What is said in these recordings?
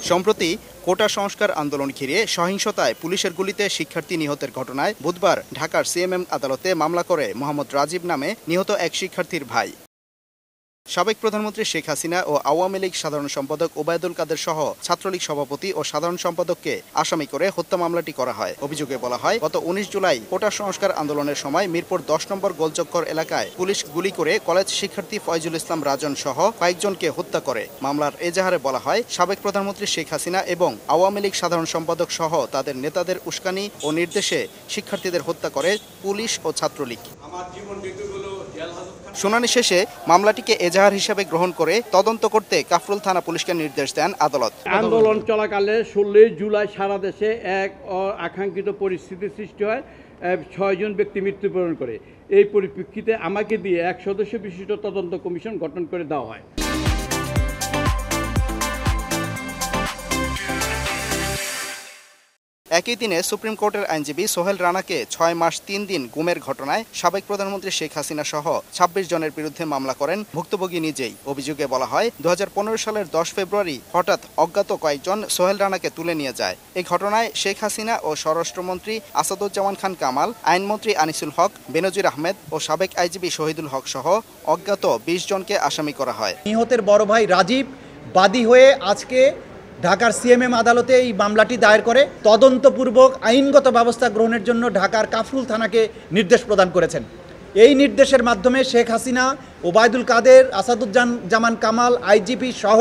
সম্প্রতি কোটা সংস্কার আন্দোলন ঘিরে সহিংসতায় পুলিশের গুলিতে শিক্ষার্থী নিহতের ঘটনায় বুধবার ঢাকার সিএমএম আদালতে মামলা করে মোহাম্মদ রাজীব নামে নিহত এক শিক্ষার্থীর ভাই। সাবেক প্রধানমন্ত্রী শেখ হাসিনা ও আওয়ামী লীগ সাধারণ সম্পাদক ওবায়দুল কাদের সহ ছাত্রলীগ সভাপতি ও সাধারণ সম্পাদককে আসামি করে হত্যা মামলাটি করা হয়। অভিযোগে বলা হয়, গত 19 জুলাই কোটা সংস্কার আন্দোলনের সময় মিরপুর 10 নম্বর গোলচক্কর এলাকায় পুলিশ গুলি করে কলেজ শিক্ষার্থী ফয়জুল ইসলাম রাজন সহ কয়েকজনকে হত্যা করে। মামলার এজাহারে বলা হয়, সাবেক প্রধানমন্ত্রী শেখ হাসিনা এবং আওয়ামী লীগ সাধারণ সম্পাদক সহ তাদের নেতাদের উস্কানি ও নির্দেশে শিক্ষার্থীদের হত্যা করে পুলিশ ও ছাত্রলীগ। শুনানি শেষে মামলাটিকে এজাহার হিসেবে গ্রহণ করে তদন্ত করতে কাফরুল থানা পুলিশকে নির্দেশ দেন আদালত। আন্দোলন চলাকালে 16 জুলাই সারা দেশে এক আকাঙ্ক্ষিত পরিস্থিতির সৃষ্টি হয়, 6 জন ব্যক্তি মৃত্যুবরণ করে। এই পরিপ্রেক্ষিতে আমাকে দিয়ে এক সদস্য বিশিষ্ট তদন্ত কমিশন গঠন করে দেওয়া হয়। একই দিনে সুপ্রিম কোর্টের আইনজীবী সোহেল রানাকে 6 মাস 3 দিন গুমের ঘটনায় সাবেক প্রধানমন্ত্রী শেখ হাসিনা সহ 26 জনের বিরুদ্ধে মামলা করেন ভুক্তভোগী নিজেই। অভিযোগে বলা হয়, 2015 সালের 10 ফেব্রুয়ারি হঠাৎ অজ্ঞাত কয়েকজন সোহেল রানাকে তুলে নিয়ে যায়। এই ঘটনায় শেখ হাসিনা ও স্বরাষ্ট্রমন্ত্রী আসাদুজ্জামান খান কামাল, আইনমন্ত্রী আনিসুল হক, বেনজির আহমেদ ও সাবেক আইজিপি শহীদুল হক সহ অজ্ঞাত 20 জনকে আসামি করা হয়। নিহতের বড় ভাই রাজীব বাদী হয়ে আজকে ঢাকার সিএমএম আদালতে এই মামলাটি দায়ের করে তদন্তপূর্বক আইনগত ব্যবস্থা গ্রহণের জন্য ঢাকার কাফরুল থানাকে নির্দেশ প্রদান করেছেন। এই নির্দেশের মাধ্যমে শেখ হাসিনা, ওবায়দুল কাদের, আসাদুজ্জামান কামাল, আইজিপি সহ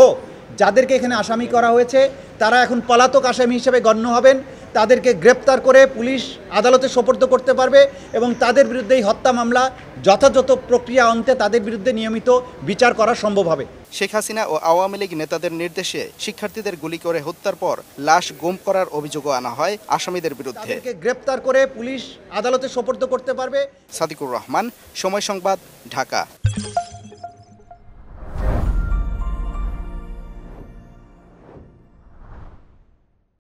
যাদেরকে এখানে আসামি করা হয়েছে তারা এখন পলাতক আসামি হিসেবে গণ্য হবেন। তাদেরকে গ্রেপ্তার করে পুলিশ আদালতে সোপর্দ করতে পারবে এবং তাদের বিরুদ্ধে এই হত্যা মামলা যথাযথ প্রক্রিয়া অন্তে তাদের বিরুদ্ধে নিয়মিত বিচার করা সম্ভব হবে। শেখ হাসিনা ও আওয়ামী লীগ নেতাদের নির্দেশে শিক্ষার্থীদের গুলি করে হত্যার পর লাশ গুম করার অভিযোগও আনা হয় আসামিদের বিরুদ্ধে। তাদেরকে গ্রেপ্তার করে পুলিশ আদালতে সোপর্দ করতে পারবে। সাদিকুর রহমান, সময় সংবাদ, ঢাকা।